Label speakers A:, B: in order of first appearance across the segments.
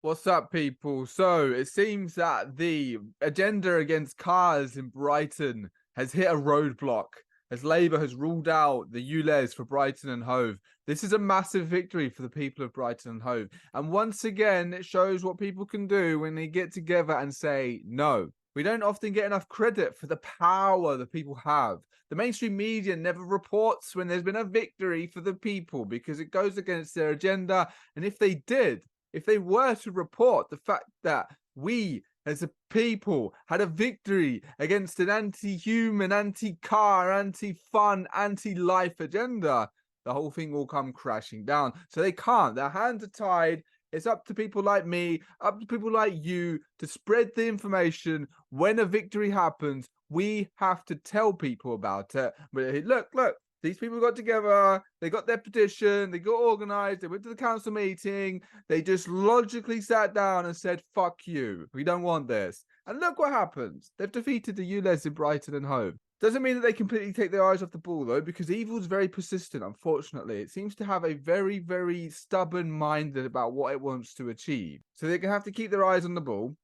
A: What's up, people? So it seems that the agenda against cars in Brighton has hit a roadblock as Labour has ruled out the ULEZ for Brighton and Hove. This is a massive victory for the people of Brighton and Hove. And once again, it shows what people can do when they get together and say no. We don't often get enough credit for the power that people have. The mainstream media never reports when there's been a victory for the people because it goes against their agenda. And if they were to report the fact that we as a people had a victory against an anti-human, anti-car, anti-fun, anti-life agenda, the whole thing will come crashing down. So they can't. Their hands are tied. It's up to people like me, up to people like you to spread the information. When a victory happens, we have to tell people about it. But look, these people got together, they got their petition, they got organized, they went to the council meeting, they just logically sat down and said, fuck you, we don't want this. And look what happens. They've defeated the ULEZ in Brighton and Hove. Doesn't mean that they completely take their eyes off the ball, though, because evil's very persistent, unfortunately. It seems to have a very, very stubborn mind about what it wants to achieve. So they're going to have to keep their eyes on the ball.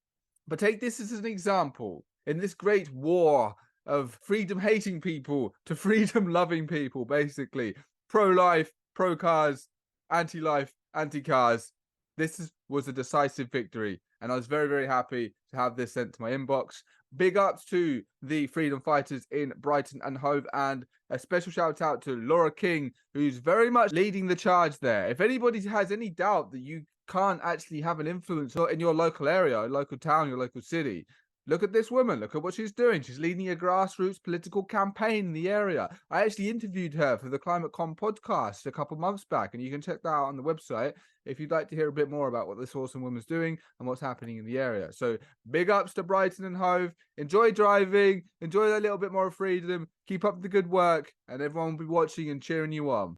A: But take this as an example. In this great war of freedom-hating people to freedom-loving people, basically. Pro-life, pro-cars, anti-life, anti-cars. Was a decisive victory, and I was very, very happy to have this sent to my inbox. Big ups to the freedom fighters in Brighton and Hove, and a special shout out to Laura King, who's very much leading the charge there. If anybody has any doubt that you can't actually have an influence in your local area, local town, your local city, look at this woman. Look at what she's doing. She's leading a grassroots political campaign in the area. I actually interviewed her for the Climate Com podcast a couple months back, and you can check that out on the website if you'd like to hear a bit more about what this awesome woman's doing and what's happening in the area. So big ups to Brighton and Hove. Enjoy driving. Enjoy a little bit more freedom. Keep up the good work, and everyone will be watching and cheering you on.